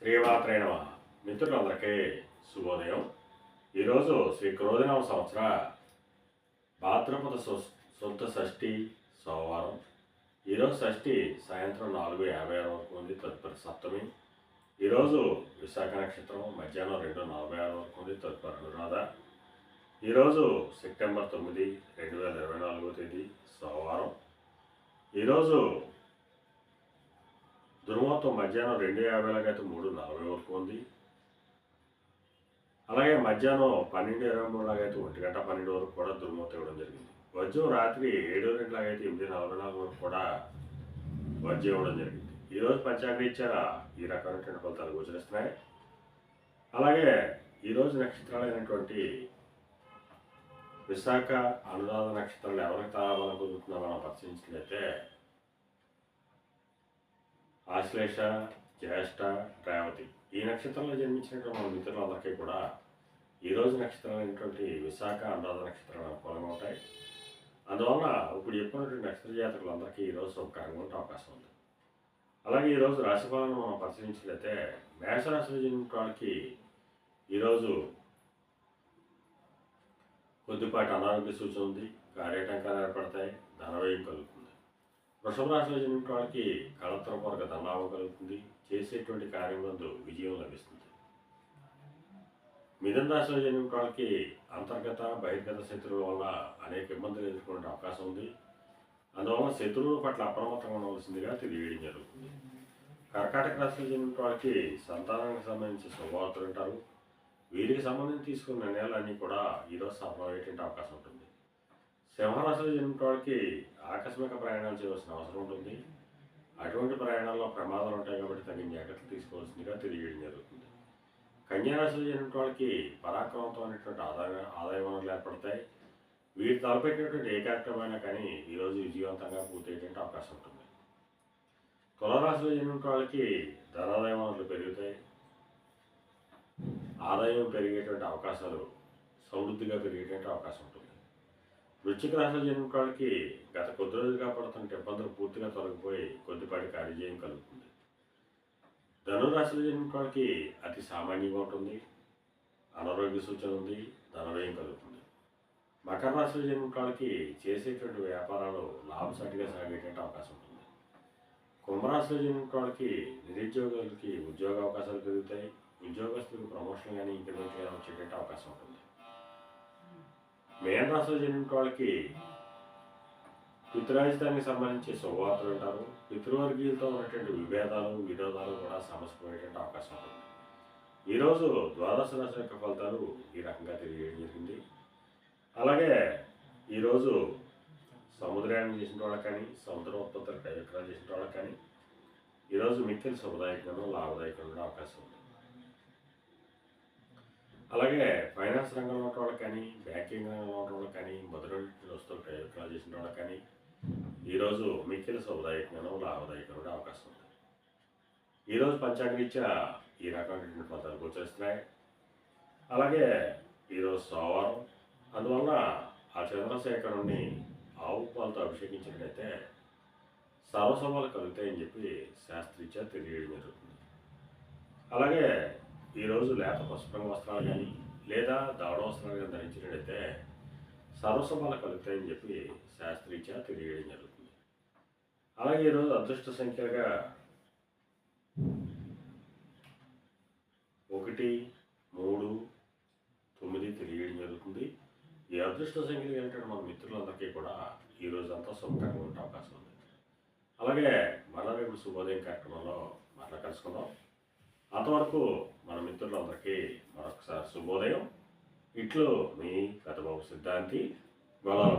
శ్రీమాత్రే నమః. మిత్రులందరికీ శుభోదయం. ఈరోజు శ్రీ క్రోధినామ సంవత్సర భాద్రపద శుద్ధ షష్ఠి సోమవారం. ఈరోజు షష్ఠి సాయంత్రం 4:56 వరకు ఉంది. తదుపరి సప్తమి. ఈరోజు విశాఖ నక్షత్రం మధ్యాహ్నం 2:46 వరకు ఉంది. తదుపరి అనురాధ. ఈరోజు సెప్టెంబర్ 9, 2024 తేదీ సోమవారం. ఈరోజు దుర్ముహూర్తం మధ్యాహ్నం 2:50 అయితే 3:40 వరకు ఉంది. అలాగే మధ్యాహ్నం 12:23 అయితే 1:12 వరకు కూడా దుర్ముహూర్తం ఇవ్వడం జరిగింది. వజ్రం రాత్రి 7:02 అయితే 8:44 వరకు కూడా వజ్రం ఇవ్వడం జరిగింది. ఈరోజు పంచాంగరీత్యా ఈ రకమైనటువంటి ఫలితాలు గోచరిస్తున్నాయి. అలాగే ఈరోజు నక్షత్రాలైనటువంటి విశాఖ, అనురాధ నక్షత్రాలు ఎవరికి తారాబలం కుదురుతుందో మనం పరిశీలించినట్లయితే ఆశ్లేష, జ్యేష్ఠ, రేవతి ఈ నక్షత్రంలో జన్మించినటువంటి మన మిత్రులందరికీ కూడా ఈరోజు నక్షత్రాలైనటువంటి విశాఖ, అనురాధ నక్షత్రాలు అనుకూలంగా ఉంటాయి. అందువలన ఇప్పుడు చెప్పినటువంటి నక్షత్ర జాతకులందరికీ ఈరోజు శుభకరంగా ఉండే అవకాశం ఉంది. అలాగే ఈరోజు రాశిఫలాలను మనం పరిశీలించినట్లయితే మేషరాశిలో జన్మించిన వాళ్ళకి ఈరోజు కొద్దిపాటి అనారోగ్య సూచన ఉంది. కార్యటంకాలు ఏర్పడతాయి. ధనవ్యయం కలుగుతుంది. వృషభ రాశిలో జన్మించిన వాళ్ళకి కళత్రపూర్వక ధనలాభం కలుగుతుంది. చేసేటువంటి కార్యములందు విజయం లభిస్తుంది. మిథున రాశిలో జన్మించిన వాళ్ళకి అంతర్గత, బహిర్గత శత్రువుల వల్ల అనేక ఇబ్బందులు ఎదుర్కొనే అవకాశం ఉంది. అందువల్ల శత్రువుల పట్ల అప్రమత్తంగా ఉండవలసిందిగా తెలియజేయడం జరుగుతుంది. కర్కాటక రాశిలో జన్మించిన వాళ్ళకి సంతానానికి సంబంధించి శుభవార్తలు ఉంటారు. వీరికి సంబంధించి తీసుకున్న నిర్ణయాలన్నీ కూడా ఈరోజు సఫలమయ్యేటువంటి అవకాశం ఉంటుంది. సింహరాశిలో జన్మించిన వాళ్ళకి ఆకస్మిక ప్రయాణాలు చేయవలసిన అవసరం ఉంటుంది. అటువంటి ప్రయాణాల్లో ప్రమాదాలు ఉంటాయి కాబట్టి తగిన జాగ్రత్తలు తీసుకోవాల్సిందిగా తెలియజేయడం జరుగుతుంది. కన్యారాశిలో జన్మించిన వాళ్ళకి పరాక్రమంతమైనటువంటి ఆదాయ వనరులు ఏర్పడతాయి. వీరు తలపెట్టినటువంటి ఏ కార్యక్రమమైనా కానీ ఈరోజు విజయవంతంగా పూర్తయ్యేటువంటి అవకాశం ఉంటుంది. తులారాశిలో జన్మించిన వాళ్ళకి ధనాదాయ వనరులు పెరుగుతాయి. ఆదాయం పెరిగేటువంటి అవకాశాలు సమృద్ధిగా పెరిగేటువంటి అవకాశం ఉంటుంది. వృశ్చిక రాశిలో జన్మించిన వాళ్ళకి గత కొద్ది రోజులుగా పడుతున్న ఇబ్బందులు పూర్తిగా తొలగిపోయి కొద్దిపాటి కార్యజయం కలుగుతుంది. ధనురాశిలో జన్మించిన వాళ్ళకి అతి సామాన్యంగా ఉంటుంది. అనారోగ్య సూచన ఉంది. ధనవ్యయం కలుగుతుంది. మకర రాశిలో జన్మించిన వాళ్ళకి చేసేటువంటి వ్యాపారాలు లాభసాటిగా సాగేటువంటి అవకాశం ఉంటుంది. కుంభరాశిలో జన్మించిన వాళ్ళకి నిరుద్యోగులకి ఉద్యోగ అవకాశాలు పెరుగుతాయి. ఉద్యోగస్తులకు ప్రమోషన్ కానీ ఇంక్రిమెంట్ కానీ వచ్చేటువంటి అవకాశం ఉంటుంది. మేన రాశిలో జన్మించిన వాళ్ళకి పితృరాజధానికి సంబంధించి శుభవార్తలు ఉంటారు. పితృవర్గీయులతో ఉన్నటువంటి విరోధాలు కూడా సమసిపోయేటువంటి అవకాశం ఉంటుంది. ఈరోజు ద్వాదశ రాశి యొక్క ఫలితాలు ఈ రకంగా తెలియజేయడం జరిగింది. అలాగే ఈరోజు సముద్రయానం చేసిన వాళ్ళకి కానీ, సముద్ర ఉత్పత్తులు విక్రయం చేసిన వాళ్ళకి కానీ ఈరోజు మిక్కిలి శుభదాయకంగా, లాభదాయకంగా అవకాశం ఉంది. అలాగే ఫైనాన్స్ రంగంలో ఉన్న వాళ్ళకి కానీ, బ్యాంకింగ్ రంగంలో ఉన్న వాళ్ళకి కానీ, మొదటి వస్తువులు విక్రయాలు చేసిన వాళ్ళకి కానీ ఈరోజు మిక్కిలి శుభదాయకంగా, లాభదాయకంగా అవకాశం ఉంది. ఈరోజు పంచాంగరీత్యా ఈ రకమైన ఫలితాలు గోచరిస్తున్నాయి. అలాగే ఈరోజు సోమవారం. అందువల్ల ఆ చంద్రశేఖరుణ్ణి ఆవు పాలతో అభిషేకించినట్లయితే సర్వసభలు కలుగుతాయని చెప్పి శాస్త్రీత్యా తెలియడం జరుగుతుంది. అలాగే ఈరోజు లేత పసుపు వస్త్రాలు కానీ లేదా దవడ వస్త్రాలు కానీ ధరించినట్లయితే సర్వసభలు కలుగుతాయని చెప్పి శాస్త్రీత్యా తెలియడం జరుగుతుంది. అలాగే ఈరోజు అదృష్ట సంఖ్యలుగా 1, 3, 9 తెలియడం జరుగుతుంది. ఈ అదృష్ట సంఖ్యలు ఏంటంటే మన మిత్రులందరికీ కూడా ఈ రోజంతా శుభకరంగా ఉండే అవకాశం ఉంది. అలాగే మరలా రేపు శుభోదయం కార్యక్రమంలో మరలా కలుసుకుందాం. అంతవరకు మన మిత్రులందరికీ మరొకసారి శుభోదయం. ఇట్లు మీ పెద్దబాబు సిద్ధాంతి గోళాల